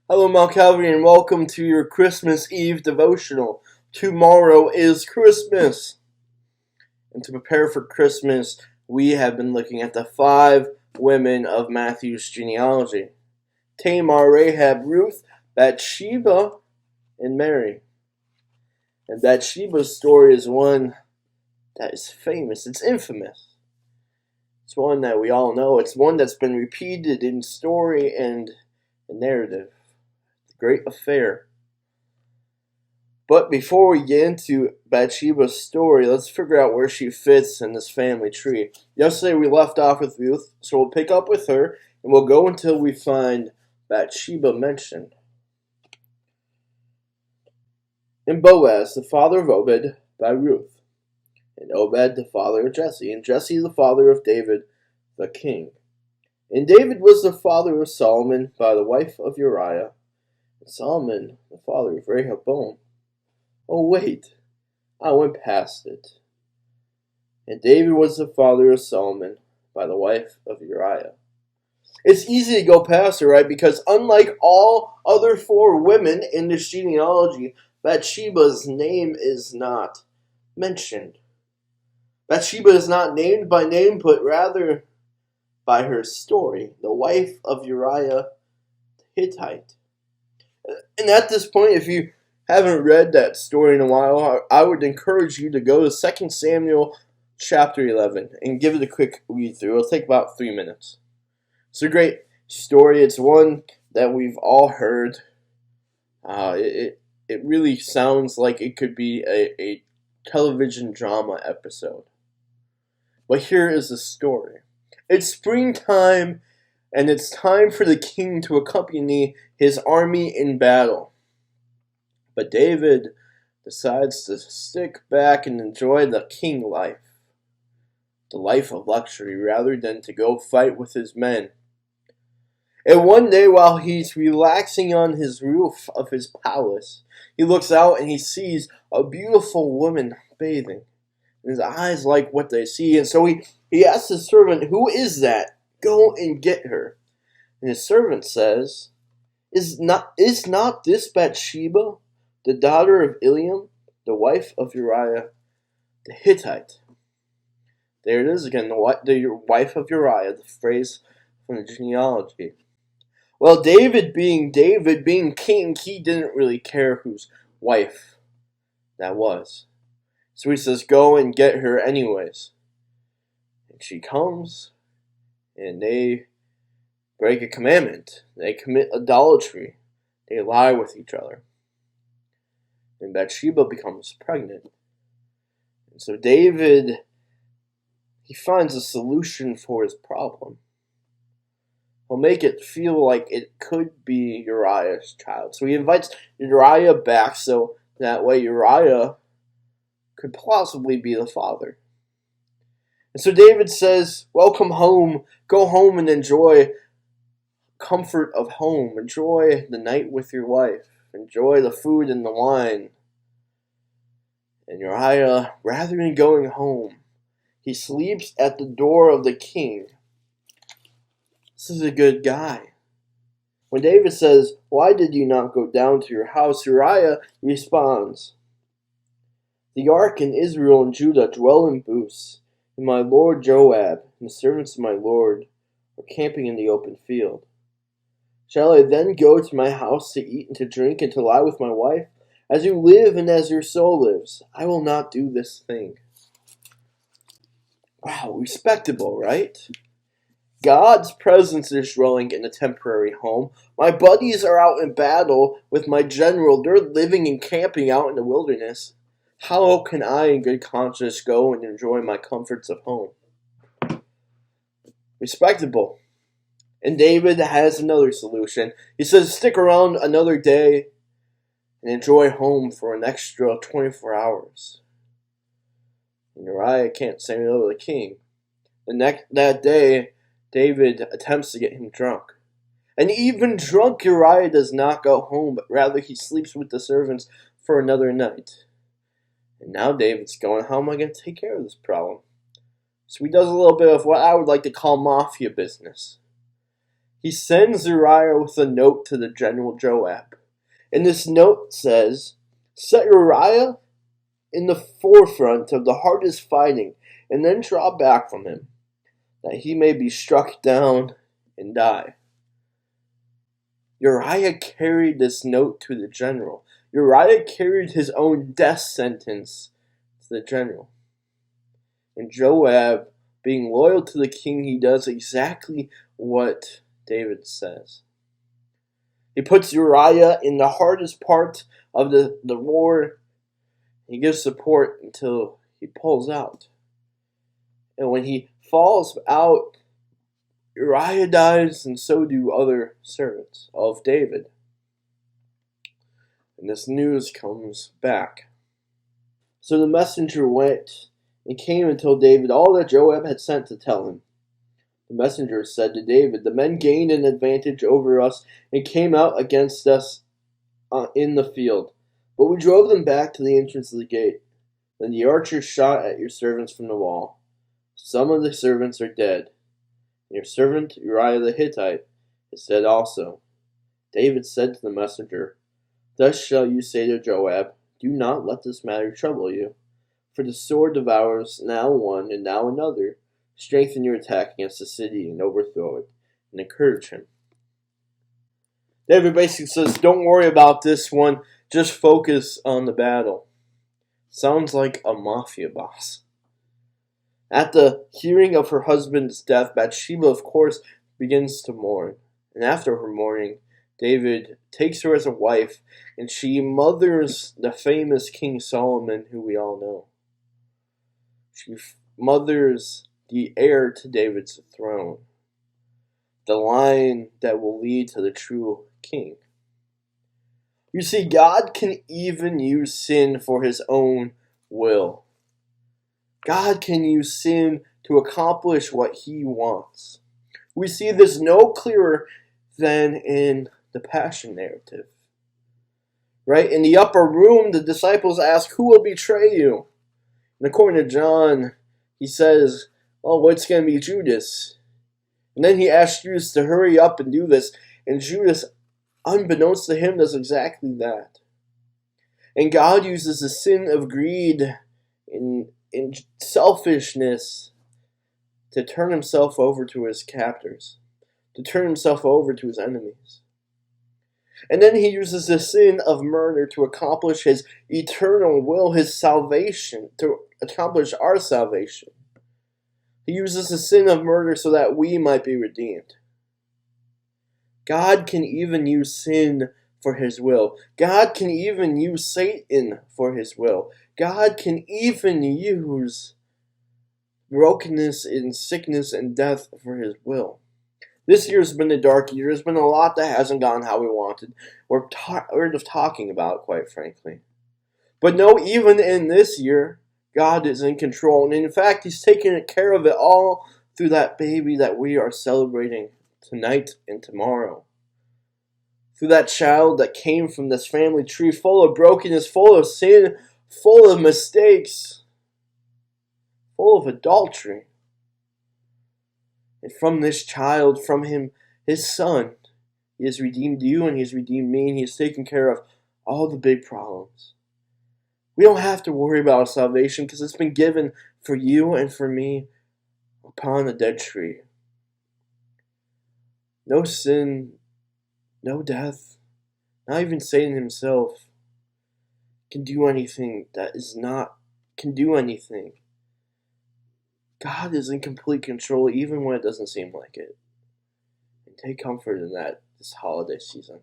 Hello, Mount Calvary, and welcome to your Christmas Eve devotional. Tomorrow is Christmas. And to prepare for Christmas, we have been looking at the 5 women of Matthew's genealogy: Tamar, Rahab, Ruth, Bathsheba, and Mary. And Bathsheba's story is one that is famous. It's infamous. It's one that we all know. It's one that's been repeated in story and narrative. The great affair. But before we get into Bathsheba's story, let's figure out where she fits in this family tree. Yesterday we left off with Ruth, so we'll pick up with her, and we'll go until we find Bathsheba mentioned. And Boaz, the father of Obed, by Ruth. And Obed, the father of Jesse. And Jesse, the father of David, the king. And David was the father of Solomon by the wife of Uriah. And Solomon, the father of Rehoboam. Oh, wait, I went past it. And David was the father of Solomon by the wife of Uriah. It's easy to go past her, right? Because unlike all other 4 women in this genealogy, Bathsheba's name is not mentioned. Bathsheba is not named by name, but rather by her story, the wife of Uriah the Hittite. And at this point, if you haven't read that story in a while, I would encourage you to go to 2 Samuel chapter 11 and give it a quick read through. It'll take about 3 minutes. It's a great story. It's one that we've all heard. It really sounds like it could be a television drama episode. But here is the story. It's springtime, and it's time for the king to accompany his army in battle. But David decides to stick back and enjoy the king life, the life of luxury, rather than to go fight with his men. And one day, while he's relaxing on his roof of his palace, he looks out and he sees a beautiful woman bathing. And his eyes like what they see, and so he asks his servant, "Who is that? Go and get her." And his servant says, Is not this Bathsheba, the daughter of Eliam, the wife of Uriah the Hittite? There it is again, the wife of Uriah, the phrase from the genealogy. Well, David being king, he didn't really care whose wife that was. So he says, go and get her anyways. And she comes, and they break a commandment. They commit idolatry. They lie with each other. And Bathsheba becomes pregnant. And so David, he finds a solution for his problem. He'll make it feel like it could be Uriah's child. So he invites Uriah back so that way Uriah could possibly be the father. And so David says, welcome home. Go home and enjoy comfort of home. Enjoy the night with your wife. Enjoy the food and the wine. And Uriah, rather than going home, he sleeps at the door of the king. This is a good guy. When David says, why did you not go down to your house? Uriah responds, the ark and Israel and Judah dwell in booths, and my lord Joab and the servants of my lord are camping in the open field. Shall I then go to my house to eat and to drink and to lie with my wife? As you live and as your soul lives, I will not do this thing. Wow, respectable, right? God's presence is dwelling in a temporary home. My buddies are out in battle with my general. They're living and camping out in the wilderness. How can I in good conscience go and enjoy my comforts of home? Respectable. And David has another solution. He says, stick around another day and enjoy home for an extra 24 hours. And Uriah can't say no to the king. That day, David attempts to get him drunk. And even drunk Uriah does not go home, but rather he sleeps with the servants for another night. And now David's going, how am I going to take care of this problem? So he does a little bit of what I would like to call mafia business. he sends Uriah with a note to the general Joab. And this note says, "Set Uriah in the forefront of the hardest fighting, and then draw back from him, that he may be struck down and die." Uriah carried this note to the general. Uriah carried his own death sentence to the general. And Joab, being loyal to the king, he does exactly what David says. He puts Uriah in the hardest part of the war. He gives support until he pulls out. And when he falls out, Uriah dies, and so do other servants of David. And this news comes back. So the messenger went and came and told David all that Joab had sent to tell him. The messenger said to David, "The men gained an advantage over us and came out against us in the field, but we drove them back to the entrance of the gate. Then the archers shot at your servants from the wall. Some of the servants are dead, and your servant Uriah the Hittite is dead also." David said to the messenger, "Thus shall you say to Joab, do not let this matter trouble you, for the sword devours now one and now another. Strengthen your attack against the city and overthrow it, and encourage him." David basically says, don't worry about this one, just focus on the battle. Sounds like a mafia boss. At the hearing of her husband's death, Bathsheba, of course, begins to mourn. And after her mourning, David takes her as a wife, and she mothers the famous King Solomon, who we all know. She mothers the heir to David's throne, the line that will lead to the true king. You see, God can even use sin for his own will. God can use sin to accomplish what he wants. We see this no clearer than in the Passion narrative. Right? In the upper room, the disciples ask, "Who will betray you?" And according to John, he says, "Oh, it's going to be Judas." And then he asks Judas to hurry up and do this. And Judas, unbeknownst to him, does exactly that. And God uses the sin of greed and selfishness to turn himself over to his captors, to turn himself over to his enemies. And then he uses the sin of murder to accomplish his eternal will, his salvation, to accomplish our salvation. He uses the sin of murder so that we might be redeemed. God can even use sin for his will. God can even use Satan for his will. God can even use brokenness and sickness and death for his will. This year's been a dark year. There's been a lot that hasn't gone how we wanted. We're tired of talking about, quite frankly. But no, even in this year, God is in control. And in fact, he's taking care of it all through that baby that we are celebrating tonight and tomorrow. Through that child that came from this family tree full of brokenness, full of sin, full of mistakes, full of adultery. And from this child, from him, his son, he has redeemed you and he has redeemed me, and he has taken care of all the big problems. We don't have to worry about our salvation because it's been given for you and for me upon a dead tree. No sin, no death, not even Satan himself can do anything can do anything. God is in complete control even when it doesn't seem like it. And take comfort in that this holiday season.